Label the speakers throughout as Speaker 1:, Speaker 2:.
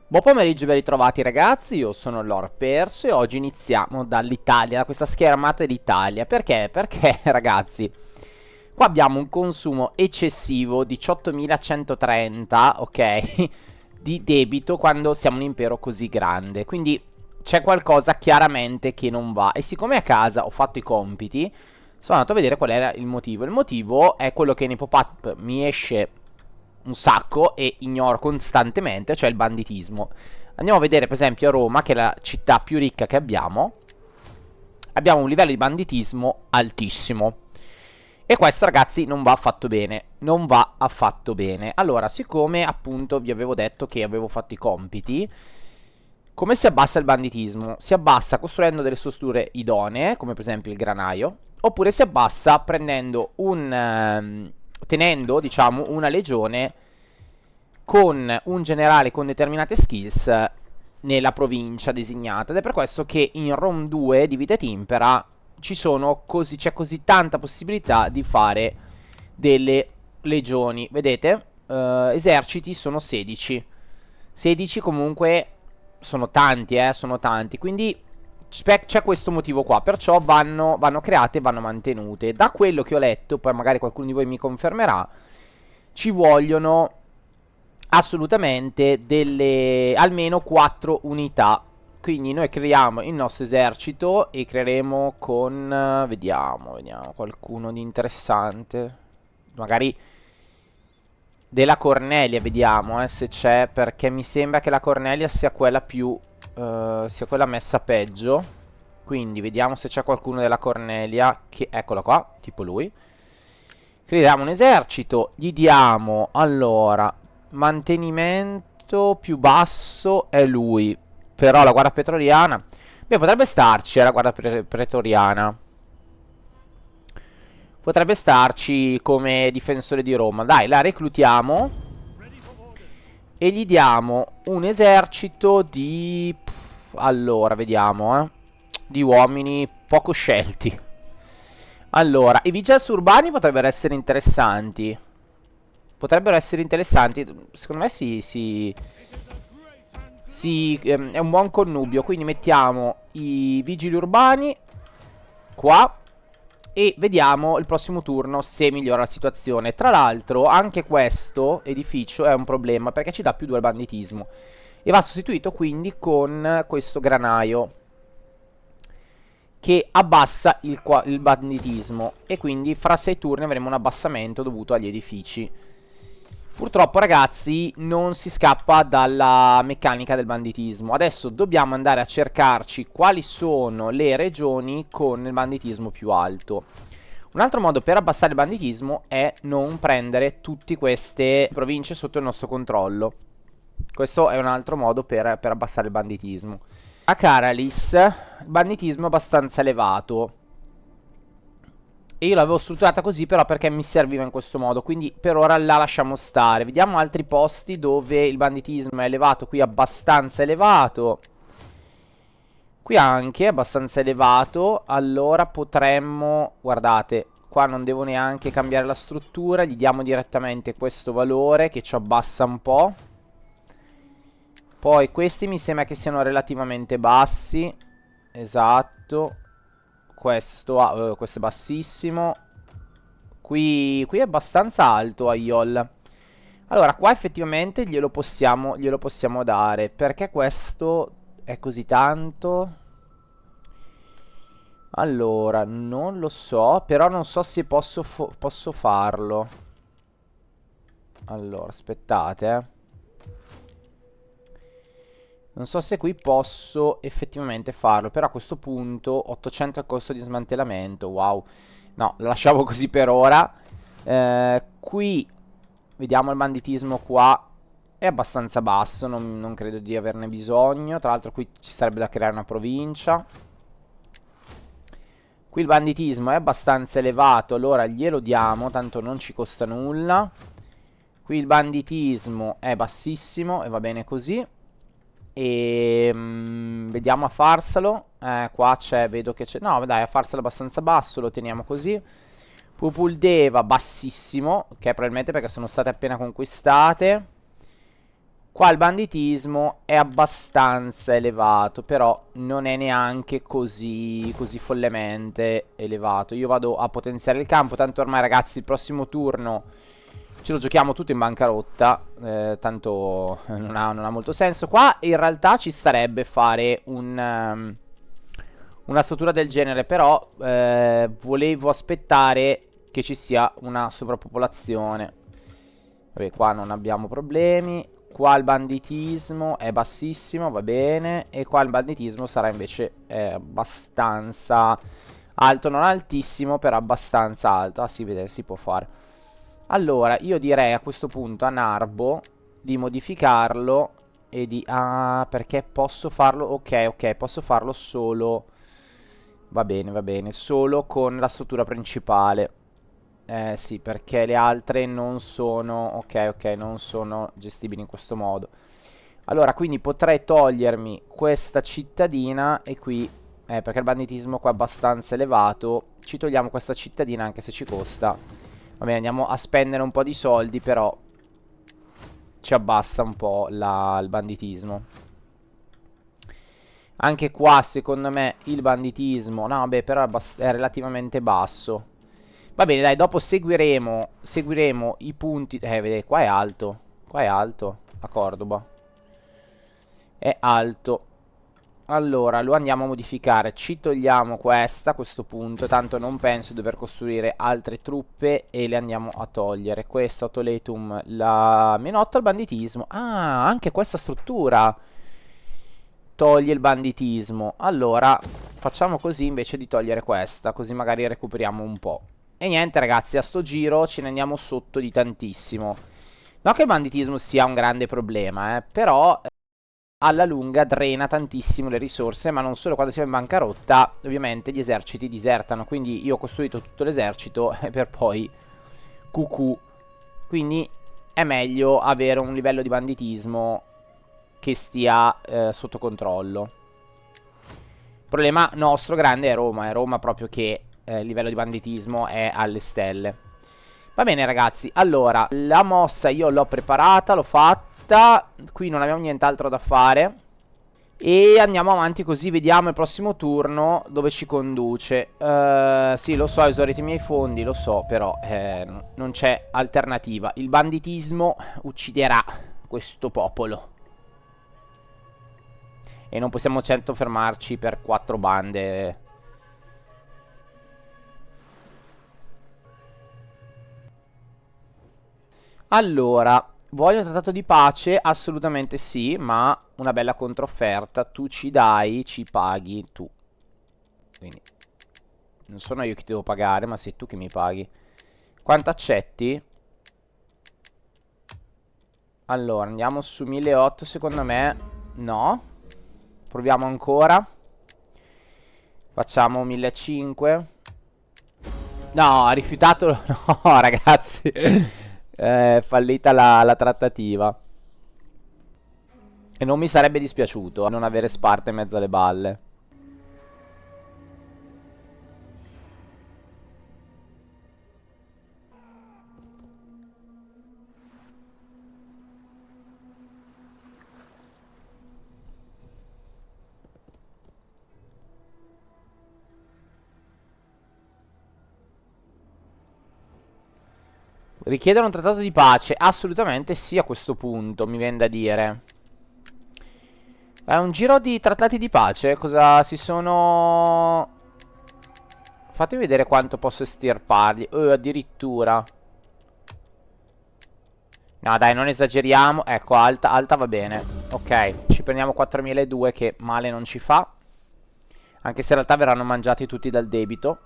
Speaker 1: Buon pomeriggio, ben ritrovati ragazzi, io sono Lord Perso e oggi iniziamo dall'Italia, da questa schermata d'Italia. Perché? Perché ragazzi, qua abbiamo un consumo eccessivo di 18.130, ok, di debito quando siamo un impero così grande. Quindi c'è qualcosa chiaramente che non va. E siccome a casa ho fatto i compiti, sono andato a vedere qual era il motivo. Il motivo è quello che nei pop-up mi esce un sacco e ignoro costantemente, cioè il banditismo. Andiamo a vedere per esempio a Roma, che è la città più ricca che abbiamo. Abbiamo un livello di banditismo altissimo. E questo ragazzi non va affatto bene. Non va affatto bene. Allora, siccome appunto vi avevo detto che avevo fatto i compiti, come si abbassa il banditismo? Si abbassa costruendo delle strutture idonee, come per esempio il granaio, oppure si abbassa prendendo tenendo, diciamo, una legione con un generale con determinate skills nella provincia designata. Ed è per questo che in Rome 2 di Vita et Impera c'è così tanta possibilità di fare delle legioni. Vedete? Eserciti sono 16. 16 comunque sono tanti, sono tanti. Quindi c'è questo motivo qua. Perciò vanno create e vanno mantenute. Da quello che ho letto, poi magari qualcuno di voi mi confermerà, ci vogliono assolutamente delle almeno 4 unità. Quindi noi creiamo il nostro esercito e creeremo con vediamo qualcuno di interessante. Magari della Cornelia, vediamo se c'è, perché mi sembra che la Cornelia sia quella più sia quella messa peggio. Quindi vediamo se c'è qualcuno della Cornelia che, eccola qua, tipo lui. Creiamo un esercito, gli diamo, allora, mantenimento più basso è lui. Però la guardia pretoriana, beh, potrebbe starci, la guardia pretoriana. Potrebbe starci come difensore di Roma. Dai, la reclutiamo e gli diamo un esercito di... Allora, vediamo, di uomini poco scelti. Allora, i vigili urbani potrebbero essere interessanti. Potrebbero essere interessanti. Secondo me è un buon connubio. Quindi mettiamo i vigili urbani qua e vediamo il prossimo turno se migliora la situazione. Tra l'altro anche questo edificio è un problema perché ci dà più 2 al banditismo e va sostituito quindi con questo granaio che abbassa il banditismo e quindi fra 6 turni avremo un abbassamento dovuto agli edifici. Purtroppo ragazzi non si scappa dalla meccanica del banditismo. Adesso dobbiamo andare a cercarci quali sono le regioni con il banditismo più alto. Un altro modo per abbassare il banditismo è non prendere tutte queste province sotto il nostro controllo. Questo è un altro modo per abbassare il banditismo. A Caralis il banditismo è abbastanza elevato. E io l'avevo strutturata così però perché mi serviva in questo modo. Quindi per ora la lasciamo stare. Vediamo altri posti dove il banditismo è elevato. Qui abbastanza elevato. Qui anche abbastanza elevato. Allora potremmo... Guardate, qua non devo neanche cambiare la struttura. Gli diamo direttamente questo valore che ci abbassa un po'. Poi questi mi sembra che siano relativamente bassi. Esatto. Questo è bassissimo. Qui è abbastanza alto Aiol. Allora qua effettivamente glielo possiamo dare. Perché questo è così tanto? Allora non lo so. Però non so se posso farlo. Allora aspettate. Non so se qui posso effettivamente farlo. Però a questo punto 800 è il costo di smantellamento. Wow. No, lo lasciamo così per ora. Qui vediamo il banditismo qua. È abbastanza basso. Non credo di averne bisogno. Tra l'altro qui ci sarebbe da creare una provincia. Qui il banditismo è abbastanza elevato. Allora glielo diamo. Tanto non ci costa nulla. Qui il banditismo è bassissimo. E va bene così. E vediamo a farselo. Qua c'è, vedo che c'è. No, dai, a farselo abbastanza basso. Lo teniamo così. Pupuldeva bassissimo. Ok, probabilmente perché sono state appena conquistate. Qua il banditismo è abbastanza elevato, però non è neanche così follemente elevato. Io vado a potenziare il campo, tanto ormai ragazzi il prossimo turno ce lo giochiamo tutto in bancarotta, tanto non ha molto senso. Qua in realtà ci starebbe fare una struttura del genere, però volevo aspettare che ci sia una sovrappopolazione. Vabbè, qua non abbiamo problemi. Qua il banditismo è bassissimo, va bene. E qua il banditismo sarà invece abbastanza alto, non altissimo, però abbastanza alto. Ah, si vede, si può fare. Allora, io direi a questo punto a Narbo di modificarlo e di... Ah, perché posso farlo... Ok, ok, posso farlo solo... Va bene, solo con la struttura principale. Sì, perché le altre non sono... Ok, ok, non sono gestibili in questo modo. Allora, quindi potrei togliermi questa cittadina e qui... perché il banditismo qua è abbastanza elevato. Ci togliamo questa cittadina anche se ci costa. Va bene, andiamo a spendere un po' di soldi, però ci abbassa un po' il banditismo. Anche qua, secondo me, il banditismo... No, vabbè, però è relativamente basso. Va bene, dai, dopo seguiremo i punti... vedete, qua è alto. Qua è alto, a Cordoba. È alto. Allora, lo andiamo a modificare. Ci togliamo questa a questo punto. Tanto non penso di dover costruire altre truppe. E le andiamo a togliere. Questa, Otoletum, la Menotto al banditismo. Ah, anche questa struttura toglie il banditismo. Allora, facciamo così invece di togliere questa. Così magari recuperiamo un po'. E niente ragazzi, a sto giro ce ne andiamo sotto di tantissimo. Non che il banditismo sia un grande problema, però alla lunga drena tantissimo le risorse, ma non solo quando si va in bancarotta, ovviamente gli eserciti disertano. Quindi io ho costruito tutto l'esercito per poi QQ. Quindi è meglio avere un livello di banditismo che stia sotto controllo. Il problema nostro grande è Roma proprio che il livello di banditismo è alle stelle. Va bene ragazzi, allora la mossa io l'ho preparata, l'ho fatta. Qui non abbiamo nient'altro da fare. E andiamo avanti così vediamo il prossimo turno dove ci conduce. Sì, lo so, ho esaurito i miei fondi, lo so, però non c'è alternativa. Il banditismo ucciderà questo popolo. E non possiamo certo fermarci per 4 bande. Allora, voglio un trattato di pace? Assolutamente sì, ma una bella controfferta. Tu ci dai, ci paghi tu. Quindi, non sono io che ti devo pagare, ma sei tu che mi paghi. Quanto accetti? Allora, andiamo su 1.800, secondo me. No. Proviamo ancora. Facciamo 1.500. No, ha rifiutato... No, ragazzi. Fallita la trattativa. E non mi sarebbe dispiaciuto non avere Sparta in mezzo alle balle. Richiedono un trattato di pace? Assolutamente sì a questo punto, mi viene da dire. È un giro di trattati di pace? Cosa si sono... Fatemi vedere quanto posso estirparli. Addirittura. No dai, non esageriamo. Ecco, alta, alta va bene. Ok, ci prendiamo 4.200 che male non ci fa. Anche se in realtà verranno mangiati tutti dal debito.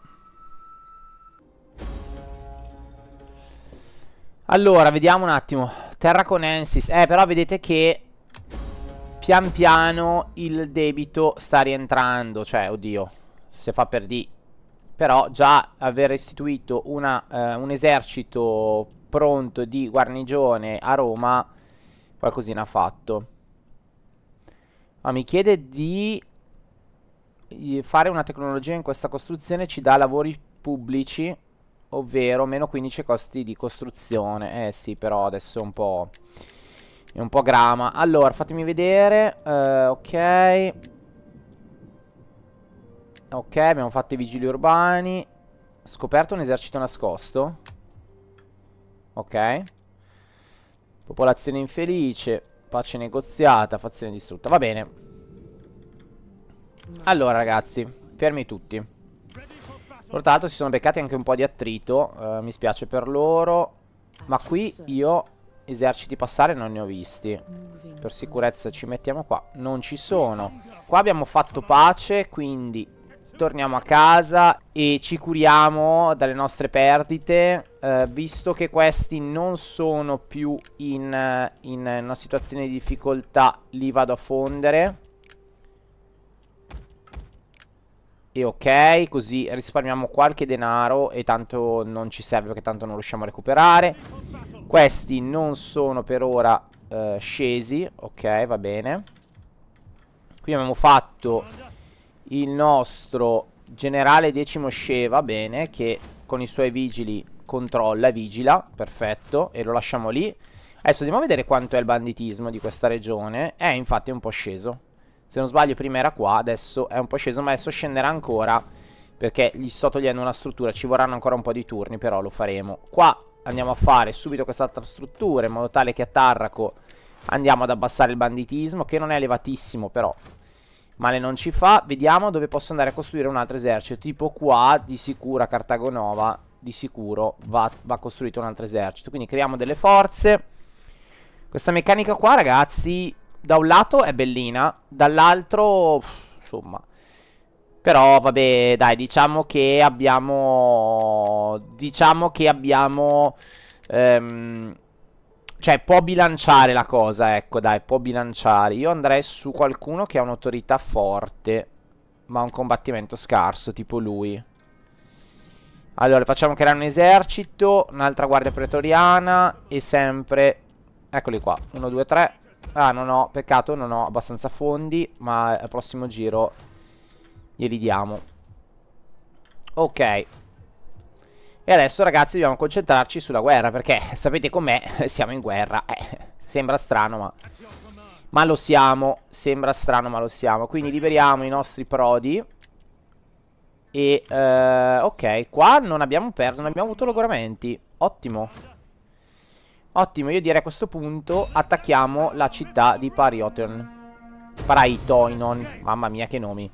Speaker 1: Allora, vediamo un attimo. Terra con Ensis. Però vedete che pian piano il debito sta rientrando. Cioè, oddio, se fa per di. Però già aver istituito un esercito pronto di guarnigione a Roma, qualcosina ha fatto. Mi chiede di fare una tecnologia in questa costruzione, ci dà lavori pubblici, ovvero meno 15 costi di costruzione. Sì, però adesso è un po'... È un po' grama. Allora, fatemi vedere. Ok. Ok, abbiamo fatto i vigili urbani. Scoperto un esercito nascosto. Ok. Popolazione infelice. Pace negoziata. Fazione distrutta. Va bene. Allora, ragazzi, fermi tutti. Tra l'altro si sono beccati anche un po' di attrito. Mi spiace per loro. Ma qui io eserciti passare non ne ho visti. Per sicurezza ci mettiamo qua. Non ci sono. Qua abbiamo fatto pace, quindi torniamo a casa e ci curiamo dalle nostre perdite. Visto che questi non sono più in una situazione di difficoltà, li vado a fondere. E ok, così risparmiamo qualche denaro e tanto non ci serve perché tanto non riusciamo a recuperare. Questi non sono per ora scesi, ok, va bene. Qui abbiamo fatto il nostro generale decimo She, va bene, che con i suoi vigili controlla e vigila, perfetto, e lo lasciamo lì. Adesso andiamo a vedere quanto è il banditismo di questa regione. Infatti è un po' sceso. Se non sbaglio prima era qua, adesso è un po' sceso, ma adesso scenderà ancora perché gli sto togliendo una struttura. Ci vorranno ancora un po' di turni, però lo faremo. Qua andiamo a fare subito quest'altra struttura in modo tale che a Tarraco andiamo ad abbassare il banditismo, che non è elevatissimo, però male non ci fa. Vediamo dove posso andare a costruire un altro esercito. Tipo qua, di sicuro a Cartago Nova, di sicuro va costruito un altro esercito. Quindi creiamo delle forze. Questa meccanica qua, ragazzi, da un lato è bellina, dall'altro, insomma. Però, vabbè, dai, diciamo che abbiamo... cioè, può bilanciare la cosa, ecco, dai, può bilanciare. Io andrei su qualcuno che ha un'autorità forte, ma un combattimento scarso, tipo lui. Allora, facciamo creare un esercito, un'altra guardia pretoriana e sempre... Eccoli qua, 1, 2, 3. Ah, non ho, peccato, non ho abbastanza fondi, ma al prossimo giro glieli diamo. Ok. E adesso, ragazzi, dobbiamo concentrarci sulla guerra, perché sapete com'è, siamo in guerra. Sembra strano, ma lo siamo. Sembra strano, ma lo siamo. Quindi liberiamo i nostri prodi. E, ok, qua non abbiamo perso, non abbiamo avuto logoramenti. Ottimo. Ottimo, io direi a questo punto attacchiamo la città di Paraitoinon. Mamma mia, che nomi.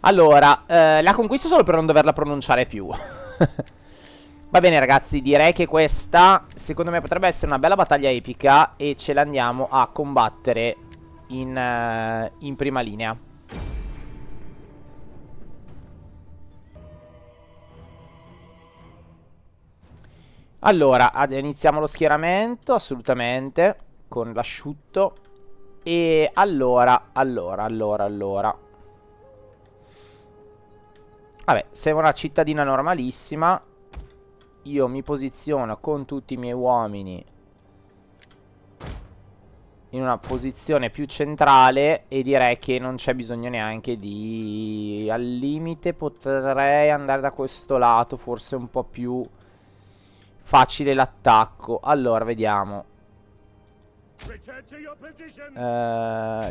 Speaker 1: Allora, la conquisto solo per non doverla pronunciare più. Va bene, ragazzi, direi che questa, secondo me, potrebbe essere una bella battaglia epica e ce la andiamo a combattere in prima linea. Allora, iniziamo lo schieramento, assolutamente, con l'asciutto. E allora. Vabbè, sembra una cittadina normalissima. Io mi posiziono con tutti i miei uomini in una posizione più centrale e direi che non c'è bisogno neanche di... Al limite potrei andare da questo lato, forse un po' più facile l'attacco. Allora, vediamo.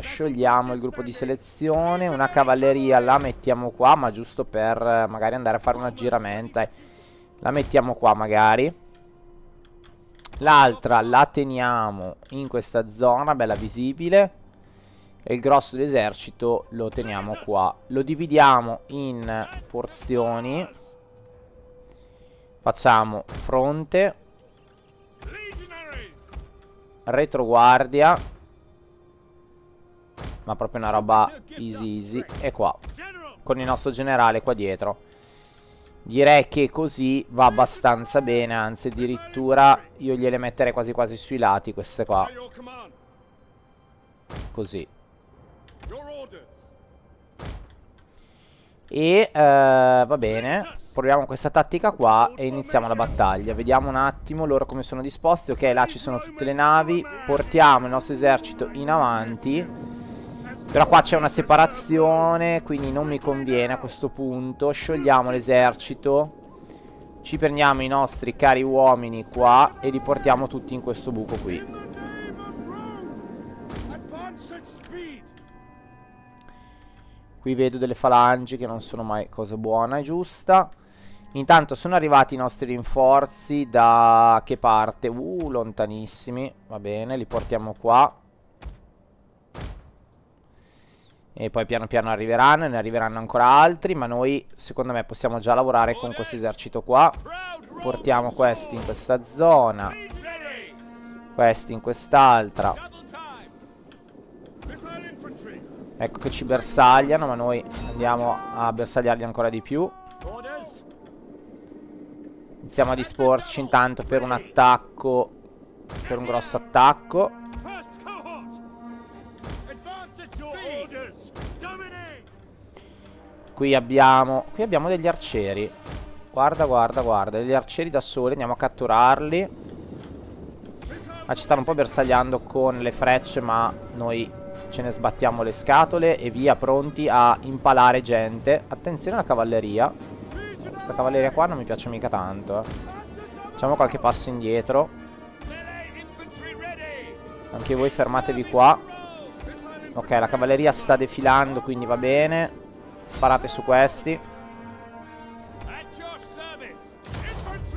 Speaker 1: Sciogliamo il gruppo di selezione. Una cavalleria la mettiamo qua, ma giusto per magari andare a fare una giramenta. La mettiamo qua magari. L'altra la teniamo in questa zona, bella visibile. E il grosso dell'esercito lo teniamo qua. Lo dividiamo in porzioni. Facciamo fronte, retroguardia, ma proprio una roba easy easy. E qua, con il nostro generale qua dietro. Direi che così va abbastanza bene, anzi addirittura io gliele metterei quasi quasi sui lati queste qua. Così. E va bene. Proviamo questa tattica qua e iniziamo la battaglia. Vediamo un attimo loro come sono disposti. Ok, là ci sono tutte le navi. Portiamo il nostro esercito in avanti. Però qua c'è una separazione, quindi non mi conviene a questo punto. Sciogliamo l'esercito. Ci prendiamo i nostri cari uomini qua e li portiamo tutti in questo buco qui. Qui vedo delle falangi che non sono mai cosa buona e giusta. Intanto sono arrivati i nostri rinforzi da che parte? Lontanissimi. Va bene, li portiamo qua. E poi piano piano arriveranno, e ne arriveranno ancora altri. Ma noi, secondo me, possiamo già lavorare con questo esercito qua. Portiamo questi in questa zona, questi in quest'altra. Ecco che ci bersagliano, ma noi andiamo a bersagliarli ancora di più. Iniziamo a disporci intanto per un attacco, per un grosso attacco. Qui abbiamo degli arcieri. Guarda, guarda, guarda, degli arcieri da sole. Andiamo a catturarli. Ma ci stanno un po' bersagliando con le frecce, ma noi ce ne sbattiamo le scatole e via, pronti a impalare gente. Attenzione alla cavalleria. Questa cavalleria qua non mi piace mica tanto, Facciamo qualche passo indietro. Anche voi fermatevi qua. Ok, la cavalleria sta defilando, quindi va bene. Sparate su questi.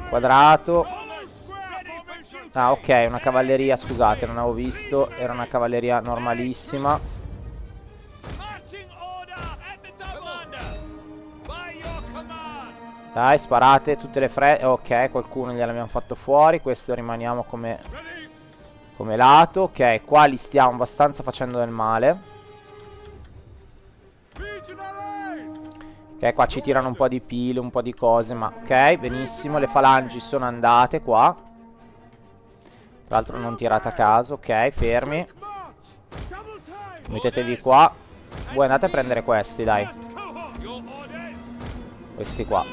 Speaker 1: Quadrato. Ah, ok, una cavalleria, scusate, non avevo visto. Era una cavalleria normalissima. Dai, sparate tutte le ok, qualcuno gliel'abbiamo fatto fuori. Questo rimaniamo come lato. Ok, qua li stiamo abbastanza facendo del male. Ok, qua ci tirano un po' di pile, un po' di cose, ma ok, benissimo. Le falangi sono andate qua. Tra l'altro non tirate a caso. Ok, fermi. Mettetevi qua. Voi andate a prendere questi, dai. Questi qua.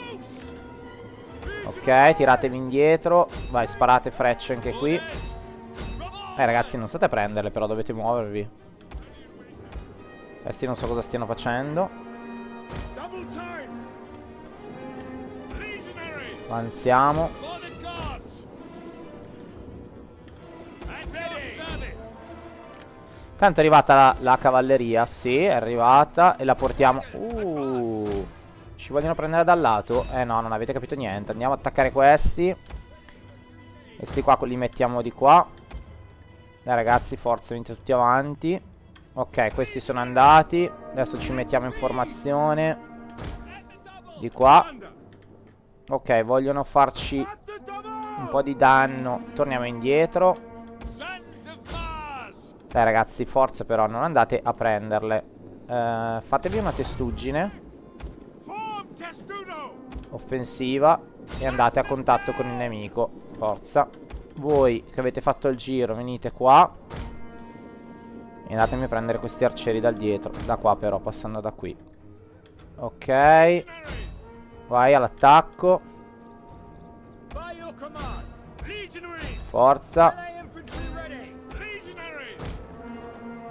Speaker 1: Ok, tiratevi indietro. Vai, sparate frecce anche qui. Ragazzi, non state a prenderle, però dovete muovervi. Questi non so cosa stiano facendo. Avanziamo. Tanto è arrivata la cavalleria. Sì, è arrivata. E la portiamo. Ci vogliono prendere dal lato? No, non avete capito niente. Andiamo ad attaccare questi. Questi qua li mettiamo di qua. Dai ragazzi, forza, venite tutti avanti. Ok, questi sono andati. Adesso ci mettiamo in formazione. Di qua. Ok, vogliono farci un po' di danno. Torniamo indietro. Dai ragazzi, forza però, non andate a prenderle. Fatevi una testuggine offensiva e andate a contatto con il nemico. Forza. Voi che avete fatto il giro venite qua e andatemi a prendere questi arcieri dal dietro. Da qua però, passando da qui. Ok. Vai all'attacco. Forza.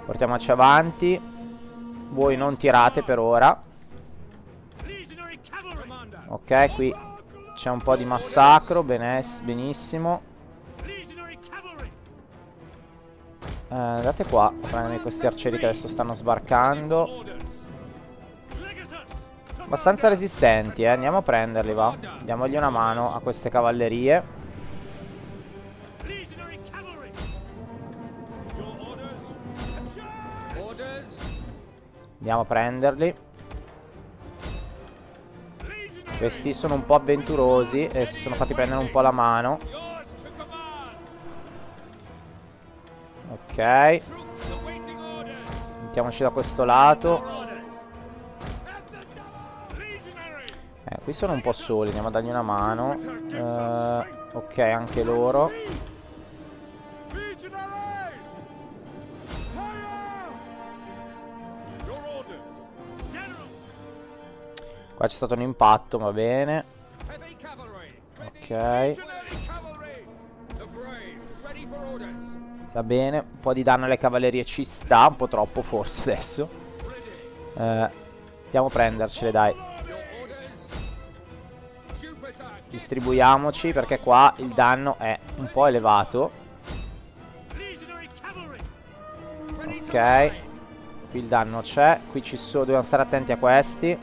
Speaker 1: Portiamoci avanti. Voi non tirate per ora. Ok, qui c'è un po' di massacro. Benissimo. Andate qua a prendermi questi arcieri che adesso stanno sbarcando. Abbastanza resistenti, Andiamo a prenderli, va. Diamogli una mano a queste cavallerie. Andiamo a prenderli. Questi sono un po' avventurosi e si sono fatti prendere un po' la mano. Ok. Mettiamoci da questo lato. Qui sono un po' soli, andiamo a dargli una mano. Ok, anche loro. Qua c'è stato un impatto, va bene. Ok. Va bene, un po' di danno alle cavallerie ci sta, un po' troppo forse adesso. Andiamo a prendercele, dai. Distribuiamoci perché qua il danno è un po' elevato. Ok. Qui il danno c'è. Qui ci sono, dobbiamo stare attenti a questi.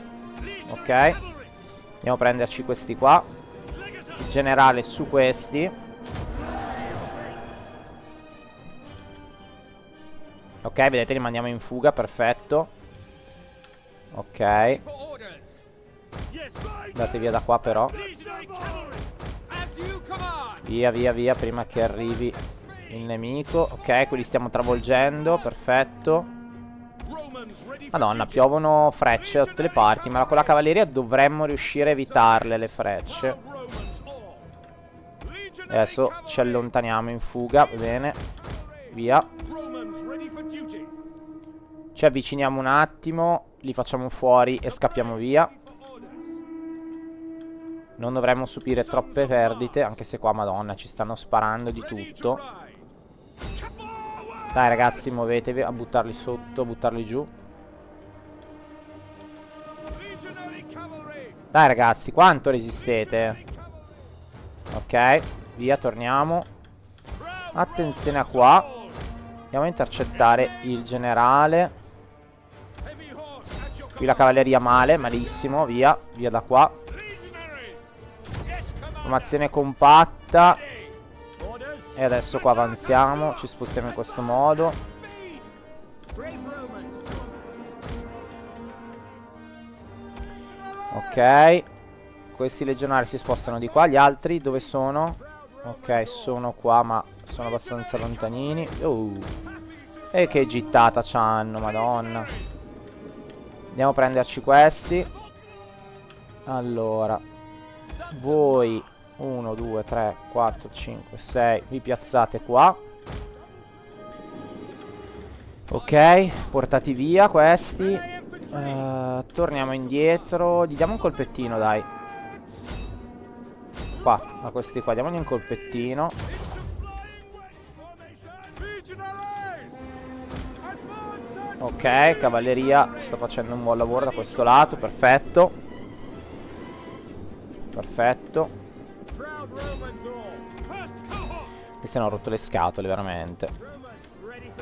Speaker 1: Ok. Andiamo a prenderci questi qua. Il generale su questi. Ok, vedete, li mandiamo in fuga, perfetto. Ok. Andate via da qua però. Via, via, via, prima che arrivi il nemico. Ok, qui li stiamo travolgendo, perfetto. Madonna, piovono frecce da tutte le parti, ma con la cavalleria dovremmo riuscire a evitarle le frecce. Adesso ci allontaniamo in fuga, va bene. Via. Ci avviciniamo un attimo, li facciamo fuori e scappiamo via. Non dovremmo subire troppe perdite, anche se qua, madonna, ci stanno sparando di tutto. Dai ragazzi, muovetevi a buttarli sotto, a buttarli giù. Dai ragazzi, quanto resistete? Ok, via, torniamo. Attenzione a qua. Andiamo a intercettare il generale. Qui la cavalleria male, malissimo, via, via da qua. Formazione compatta. E adesso qua avanziamo, ci spostiamo in questo modo. Ok. Questi legionari si spostano di qua. Gli altri dove sono? Ok, sono qua ma sono abbastanza lontanini. E che gittata c'hanno, madonna. Andiamo a prenderci questi. Allora, voi 1, 2, 3, 4, 5, 6 vi piazzate qua. Ok, portati via questi. Torniamo indietro. Gli diamo un colpettino, dai. Qua, a questi qua diamogli un colpettino. Ok, cavalleria sta facendo un buon lavoro da questo lato, perfetto. Perfetto. Questi hanno rotto le scatole, veramente.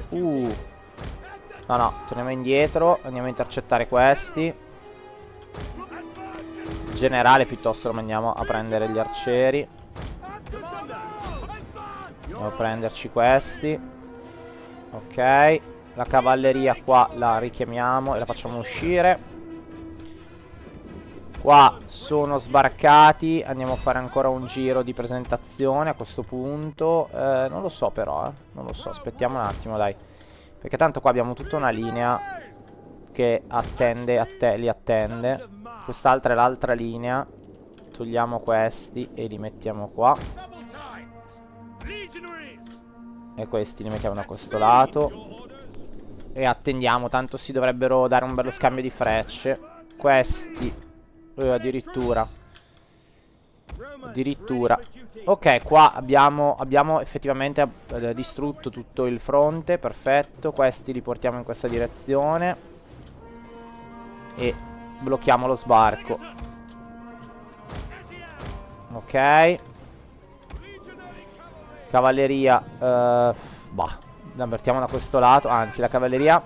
Speaker 1: No, no, torniamo indietro. Andiamo a intercettare questi. Generale piuttosto lo mandiamo a prendere gli arcieri. Andiamo a prenderci questi. Ok. La cavalleria qua la richiamiamo e la facciamo uscire. Qua sono sbarcati. Andiamo a fare ancora un giro di presentazione a questo punto. Non lo so però, non lo so, aspettiamo un attimo, dai. Perché tanto qua abbiamo tutta una linea che attende, li attende. Quest'altra è l'altra linea. Togliamo questi e li mettiamo qua. E questi li mettiamo da questo lato. E attendiamo, tanto si dovrebbero dare un bello scambio di frecce. Questi addirittura. Ok, qua abbiamo effettivamente distrutto tutto il fronte. Perfetto. Questi li portiamo in questa direzione e blocchiamo lo sbarco. Ok. Cavalleria bah, la avvertiamo da questo lato. Anzi, la cavalleria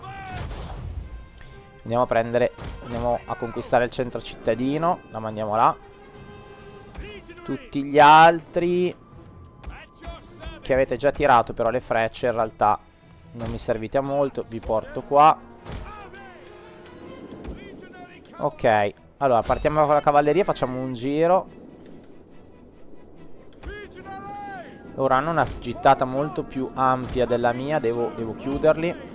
Speaker 1: andiamo a prendere, andiamo a conquistare il centro cittadino. La mandiamo là. Tutti gli altri che avete già tirato però le frecce in realtà non mi servite a molto. Vi porto qua. Ok, allora partiamo con la cavalleria, facciamo un giro. Loro hanno una gittata molto più ampia della mia. Devo chiuderli.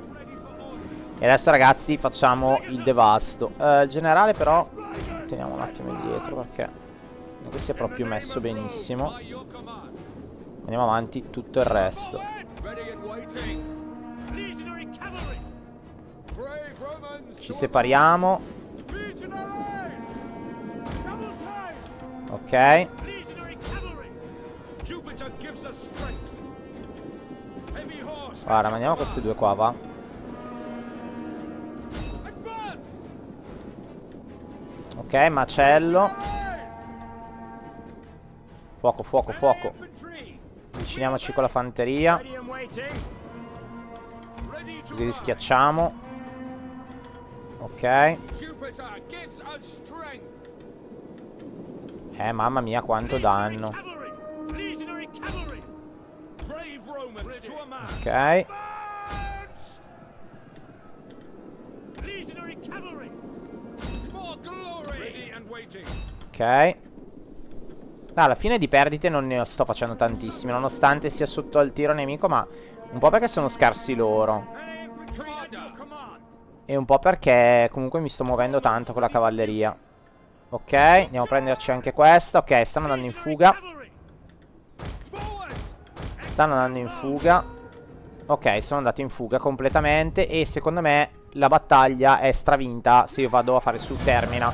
Speaker 1: E adesso ragazzi facciamo il devasto. Il generale però teniamo un attimo indietro perché non che sia proprio messo benissimo. Andiamo avanti tutto il resto. Ci separiamo. Ok. Guarda, mandiamo questi due qua, va. Ok, macello. Fuoco, fuoco, fuoco. Avviciniamoci con la fanteria. Così li schiacciamo. Ok. Mamma mia, quanto danno. Ok. Ok. Alla fine di perdite non ne sto facendo tantissime, nonostante sia sotto al tiro nemico, ma un po' perché sono scarsi loro e un po' perché comunque mi sto muovendo tanto con la cavalleria. Ok, andiamo a prenderci anche questa. Ok, stanno andando in fuga. Stanno andando in fuga. Ok, sono andati in fuga completamente. E secondo me la battaglia è stravinta se io vado a fare su Termina.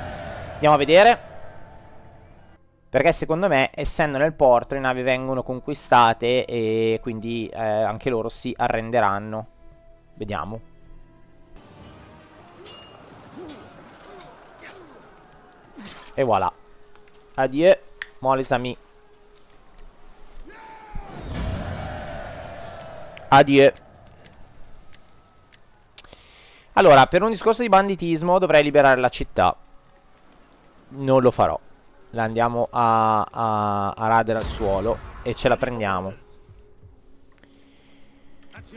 Speaker 1: Andiamo a vedere. Perché secondo me, essendo nel porto, le navi vengono conquistate e quindi anche loro si arrenderanno. Vediamo. E voilà. Adieu, moi les amis. Adieu. Allora, per un discorso di banditismo dovrei liberare la città. Non lo farò. La andiamo a radere al suolo e ce la prendiamo.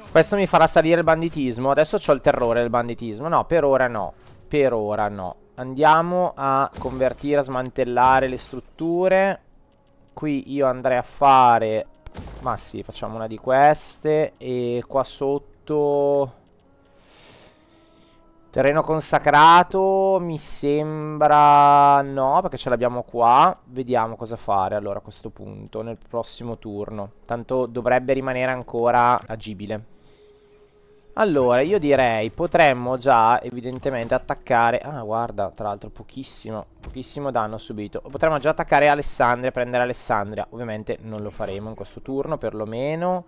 Speaker 1: Questo mi farà salire il banditismo. Adesso c'ho il terrore del banditismo. No, per ora no. Per ora no. Andiamo a convertire, a smantellare le strutture. Qui io andrei a fare... Ma sì, facciamo una di queste. E qua sotto... Terreno consacrato mi sembra no, perché ce l'abbiamo qua. Vediamo cosa fare allora a questo punto, nel prossimo turno. Tanto dovrebbe rimanere ancora agibile. Allora, io direi potremmo già evidentemente attaccare... Ah, guarda, tra l'altro pochissimo danno subito. Potremmo già attaccare Alessandria, prendere Alessandria. Ovviamente non lo faremo in questo turno, perlomeno.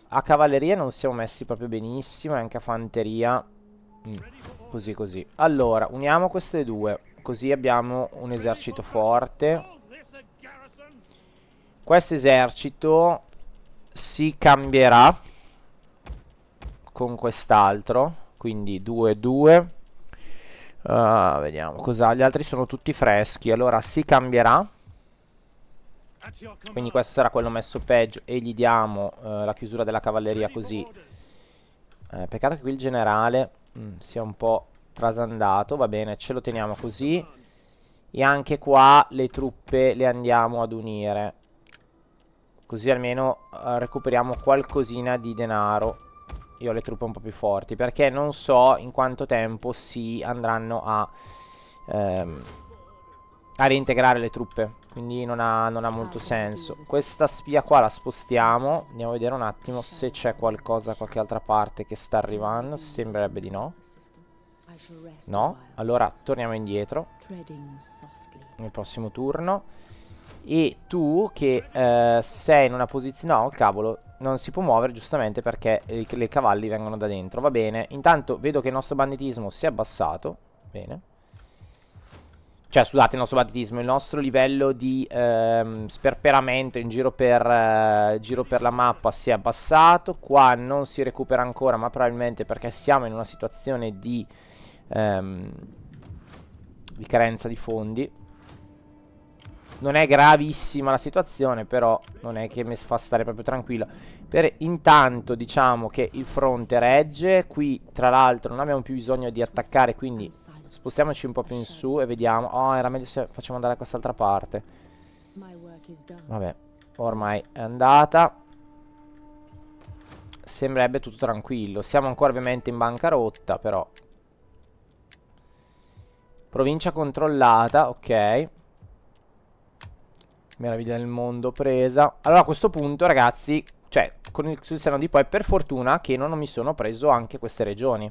Speaker 1: A cavalleria non siamo messi proprio benissimo, e anche a fanteria... Così così. Allora, uniamo queste due. Così abbiamo un esercito forte. Questo esercito si cambierà con quest'altro. Quindi 2-2. Vediamo cos'ha. Gli altri sono tutti freschi. Allora si cambierà. Quindi questo sarà quello messo peggio. E gli diamo la chiusura della cavalleria così. Peccato che qui il generale sia un po' trasandato. Va bene, ce lo teniamo così. E anche qua le truppe le andiamo ad unire. Così almeno recuperiamo qualcosina di denaro. Io ho le truppe un po' più forti, perché non so in quanto tempo si andranno a reintegrare le truppe. Quindi non ha molto senso. Questa spia qua la spostiamo. Andiamo a vedere un attimo se c'è qualcosa da qualche altra parte che sta arrivando. Sembrerebbe di no. No? Allora torniamo indietro nel prossimo turno. E tu che sei in una posizione... No, cavolo, non si può muovere giustamente perché le cavalli vengono da dentro. Va bene. Intanto vedo che il nostro banditismo si è abbassato. Bene. Cioè, scusate, il nostro banditismo, il nostro livello di sperperamento in giro per la mappa si è abbassato. Qua non si recupera ancora, ma probabilmente perché siamo in una situazione di carenza di fondi. Non è gravissima la situazione, però non è che mi fa stare proprio tranquillo. Intanto diciamo che il fronte regge. Qui tra l'altro non abbiamo più bisogno di attaccare, quindi spostiamoci un po' più in su e vediamo. Oh, era meglio se facciamo andare a quest'altra parte. Vabbè, ormai è andata. Sembrerebbe tutto tranquillo. Siamo ancora ovviamente in bancarotta, però. Provincia controllata, ok. Meraviglia del mondo presa. Allora a questo punto ragazzi, cioè sul seno di poi, per fortuna che non mi sono preso anche queste regioni,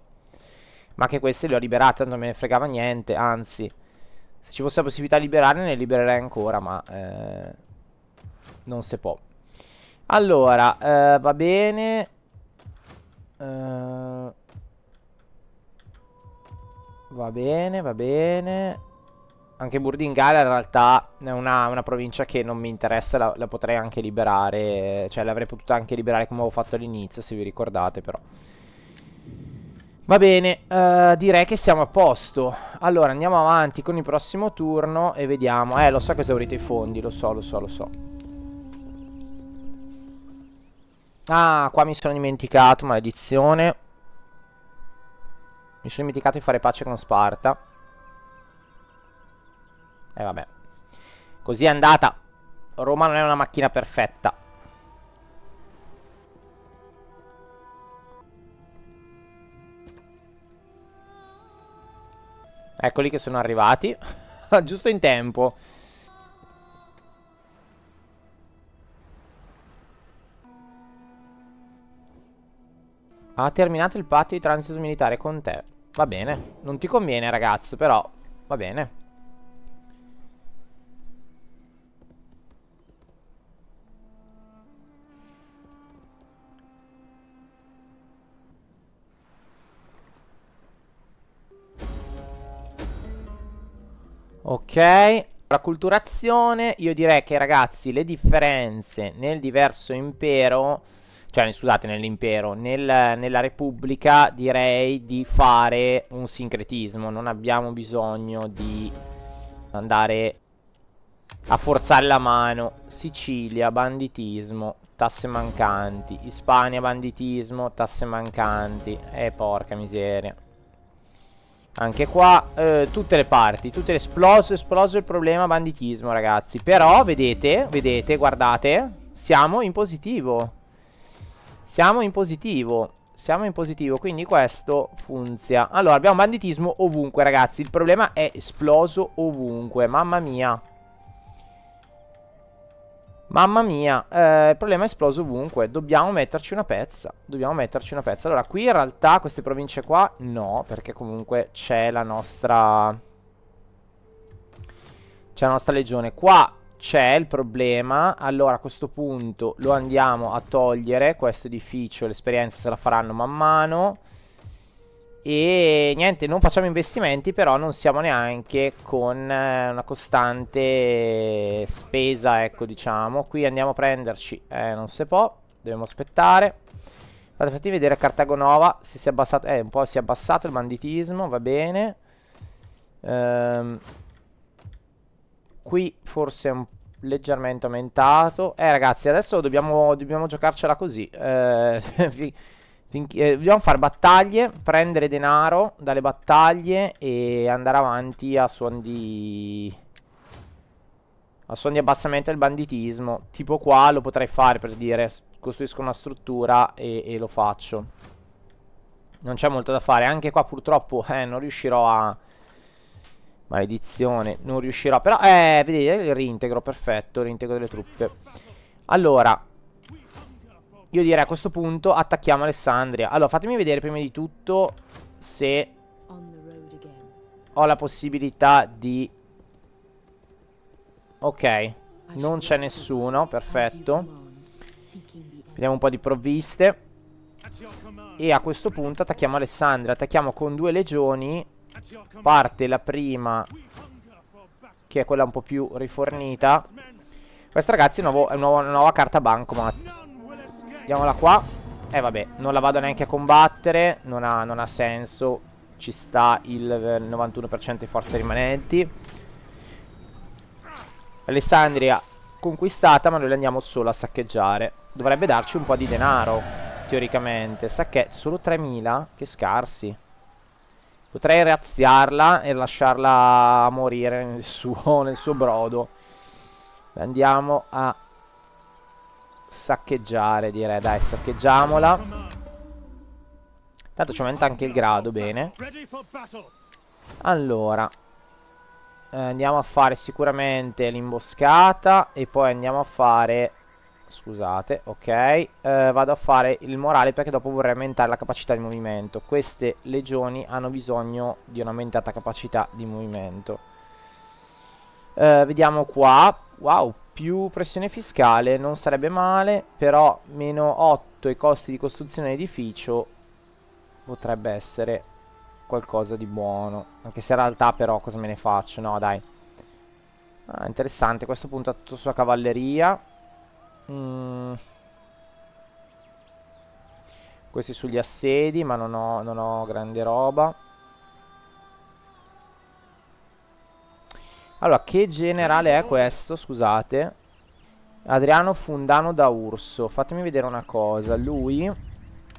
Speaker 1: ma che queste le ho liberate, tanto non me ne fregava niente. Anzi, se ci fosse la possibilità di liberarne ne libererei ancora, ma non si può. Allora, va bene. Va bene, va bene. Anche Burdingala in realtà è una provincia che non mi interessa, la potrei anche liberare. Cioè l'avrei potuta anche liberare come avevo fatto all'inizio, se vi ricordate, però. Va bene, direi che siamo a posto. Allora andiamo avanti con il prossimo turno e vediamo. Lo so che esaurite i fondi, lo so, lo so, lo so. Ah, qua mi sono dimenticato, maledizione. Mi sono dimenticato di fare pace con Sparta. Vabbè. Così è andata. Roma non è una macchina perfetta. Eccoli che sono arrivati. Giusto in tempo. Ha terminato il patto di transito militare con te. Va bene. Non ti conviene, ragazzo, però va bene. Ok. La culturazione, io direi che, ragazzi, le differenze nel diverso impero, cioè scusate, nell'impero, nella Repubblica, direi di fare un sincretismo. Non abbiamo bisogno di andare a forzare la mano. Sicilia, banditismo, tasse mancanti. Ispania, banditismo, tasse mancanti. Porca miseria. Anche qua, tutte le parti, tutte le esploso il problema banditismo, ragazzi. Però, vedete, vedete, guardate, siamo in positivo. Siamo in positivo. Siamo in positivo, quindi questo funziona. Allora, abbiamo banditismo ovunque, ragazzi. Il problema è esploso ovunque, mamma mia. Mamma mia, il problema è esploso ovunque. Dobbiamo metterci una pezza. Dobbiamo metterci una pezza. Allora, qui in realtà queste province qua no, perché comunque c'è la nostra... c'è la nostra legione. Qua c'è il problema. Allora, a questo punto lo andiamo a togliere. Questo edificio, l'esperienza se la faranno man mano. E niente, non facciamo investimenti, però non siamo neanche con una costante spesa, ecco, diciamo. Qui andiamo a prenderci, non si può, dobbiamo aspettare. Fate vedere Cartago Nova, se si è abbassato, un po' si è abbassato il banditismo, va bene. Qui forse è leggermente aumentato. Ragazzi, adesso dobbiamo giocarcela così. Dobbiamo fare battaglie, prendere denaro dalle battaglie e andare avanti a suon di abbassamento del banditismo. Tipo qua lo potrei fare, per dire, costruisco una struttura e lo faccio. Non c'è molto da fare. Anche qua purtroppo non riuscirò a... Maledizione, non riuscirò. Però, vedete, il reintegro, perfetto, il reintegro delle truppe. Allora, io direi a questo punto attacchiamo Alessandria. Allora, fatemi vedere prima di tutto se ho la possibilità di... Ok, non c'è nessuno, perfetto. Vediamo un po' di provviste. E a questo punto attacchiamo Alessandria. Attacchiamo con 2 legioni. Parte la prima, che è quella un po' più rifornita. Questa, ragazzi, è una nuova carta bancomat. Andiamola qua. Vabbè, non la vado neanche a combattere. Non ha senso. Ci sta il 91% di forze rimanenti. Alessandria conquistata, ma noi la andiamo solo a saccheggiare. Dovrebbe darci un po' di denaro, teoricamente. Solo 3000? Che scarsi. Potrei razziarla e lasciarla morire nel suo brodo. Andiamo a saccheggiare, direi. Dai, saccheggiamola. Tanto ci aumenta anche il grado, bene. Allora, andiamo a fare sicuramente l'imboscata. E poi andiamo a fare... Scusate, ok. Vado a fare il morale perché dopo vorrei aumentare la capacità di movimento. Queste legioni hanno bisogno di un'aumentata capacità di movimento. Vediamo qua. Wow, più pressione fiscale non sarebbe male. Però meno 8 i costi di costruzione dell'edificio potrebbe essere qualcosa di buono. Anche se in realtà però cosa me ne faccio? No, dai. Interessante, a questo punto ha tutto sulla cavalleria. Questi sugli assedi, ma non ho grande roba. Allora, che generale è questo? Scusate. Adriano Fundano da Urso. Fatemi vedere una cosa. Lui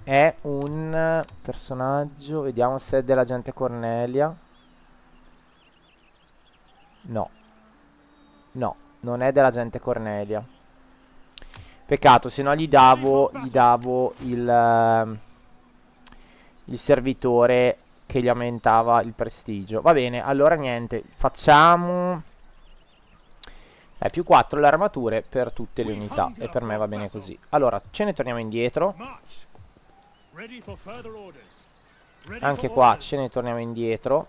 Speaker 1: è un personaggio. Vediamo se è dell'agente Cornelia. No. No, non è dell'agente Cornelia. Peccato, se no gli davo il servitore che gli aumentava il prestigio. Va bene, allora niente, facciamo più 4 le armature per tutte le unità e per me va bene così. Allora, ce ne torniamo indietro. Anche qua ce ne torniamo indietro.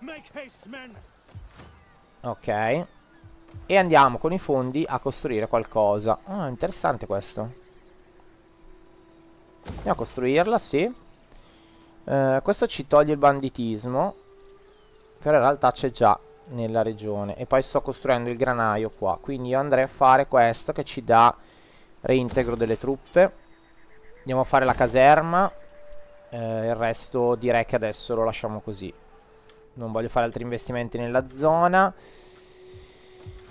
Speaker 1: Ok. E andiamo con i fondi a costruire qualcosa. Ah, interessante questo. Andiamo a costruirla, sì. Questo ci toglie il banditismo. Però in realtà c'è già nella regione. E poi sto costruendo il granaio qua. Quindi io andrei a fare questo che ci dà reintegro delle truppe. Andiamo a fare la caserma. Il resto direi che adesso lo lasciamo così. Non voglio fare altri investimenti nella zona.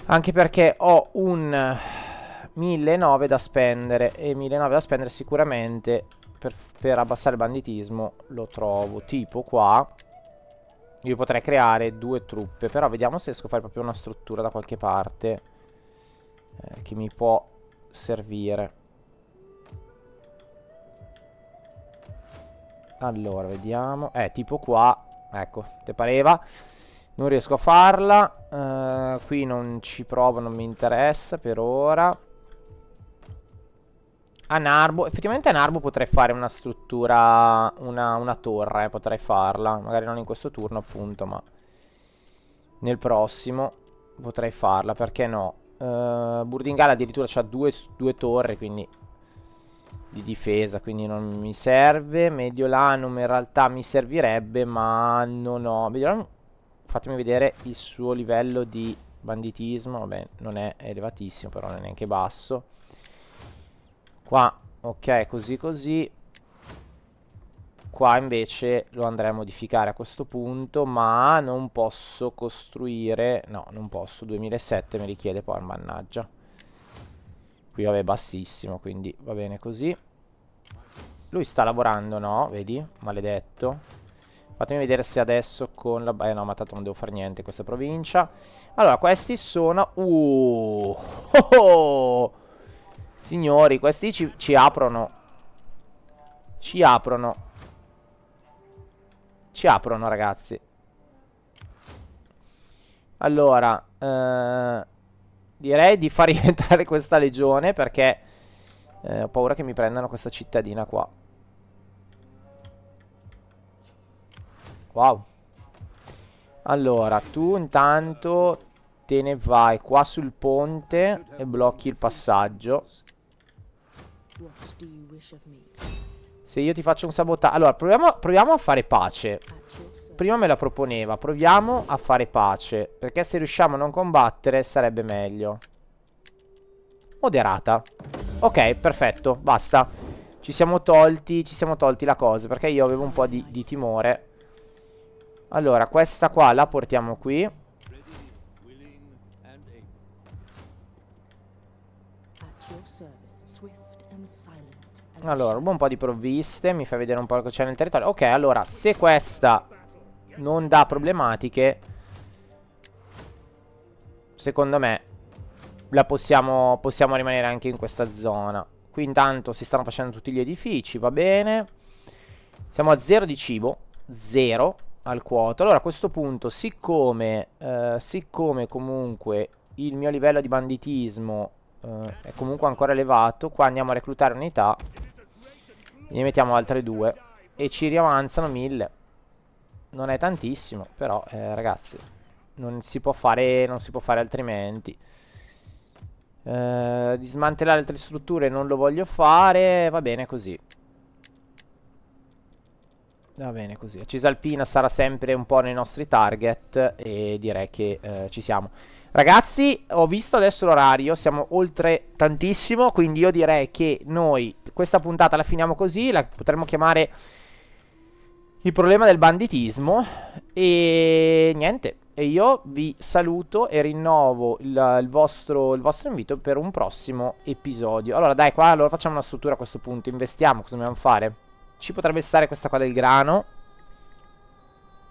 Speaker 1: Anche perché ho un 1.900 da spendere. E 1.900 da spendere sicuramente per abbassare il banditismo lo trovo tipo qua. Io potrei creare 2 truppe. Però vediamo se riesco a fare proprio una struttura da qualche parte che mi può servire. Allora, vediamo. Tipo qua. Ecco, te pareva. Non riesco a farla. Qui non ci provo, non mi interessa per ora. A Narbo. Effettivamente a Narbo potrei fare una struttura. Una torre, potrei farla. Magari non in questo turno, appunto, ma nel prossimo potrei farla. Perché no? Burdingala addirittura c'ha due torri, quindi di difesa, quindi non mi serve. Mediolanum in realtà mi servirebbe, ma non ho. Mediolanum, fatemi vedere il suo livello di banditismo. Vabbè, non è elevatissimo, però non è neanche basso. Qua, ok, così così. Qua invece lo andrei a modificare a questo punto, ma non posso costruire. No, non posso, 2007 mi richiede poi, mannaggia. Qui vabbè bassissimo, quindi va bene così. Lui sta lavorando, no? Vedi? Maledetto. Fatemi vedere se adesso con la... no, ma tanto non devo fare niente in questa provincia. Allora, questi sono... Oh, oh! Signori, questi ci aprono. Ci aprono. Ci aprono, ragazzi. Allora, direi di far rientrare questa legione perché ho paura che mi prendano questa cittadina qua. Wow. Allora, tu intanto te ne vai qua sul ponte e blocchi il passaggio. Se io ti faccio un sabotaggio... Allora, proviamo a fare pace. Prima me la proponeva. Proviamo a fare pace. Perché se riusciamo a non combattere sarebbe meglio. Moderata. Ok, perfetto, basta. Ci siamo tolti la cosa. Perché io avevo un po' di timore. Allora, questa qua la portiamo qui. Allora, rubo un po' di provviste. Mi fai vedere un po' cosa c'è nel territorio. Ok, allora, se questa non dà problematiche, secondo me possiamo rimanere anche in questa zona. Qui intanto si stanno facendo tutti gli edifici, va bene. Siamo a 0 di cibo. 0 al quoto. Allora a questo punto, siccome comunque il mio livello di banditismo è comunque ancora elevato, qua andiamo a reclutare unità. Ne mettiamo altre 2 e ci riavanzano 1000. Non è tantissimo, però ragazzi, non si può fare altrimenti. Dismantellare altre strutture non lo voglio fare. Va bene così. Va bene così. Cisalpina sarà sempre un po' nei nostri target e direi che ci siamo. Ragazzi, ho visto adesso l'orario, siamo oltre tantissimo, quindi io direi che noi questa puntata la finiamo così, la potremmo chiamare il problema del banditismo e niente. E io vi saluto e rinnovo il vostro invito per un prossimo episodio. Allora dai, qua allora facciamo una struttura a questo punto, investiamo, cosa dobbiamo fare? Ci potrebbe stare questa qua del grano.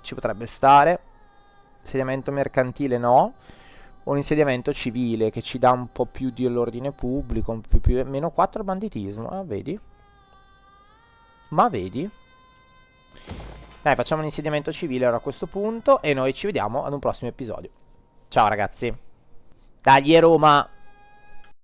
Speaker 1: Ci potrebbe stare. Insediamento mercantile no. Un insediamento civile che ci dà un po' più di ordine pubblico. Meno 4 banditismo. Ah, vedi? Ma vedi? Dai, facciamo un insediamento civile ora a questo punto. E noi ci vediamo ad un prossimo episodio. Ciao ragazzi. Dai, Roma!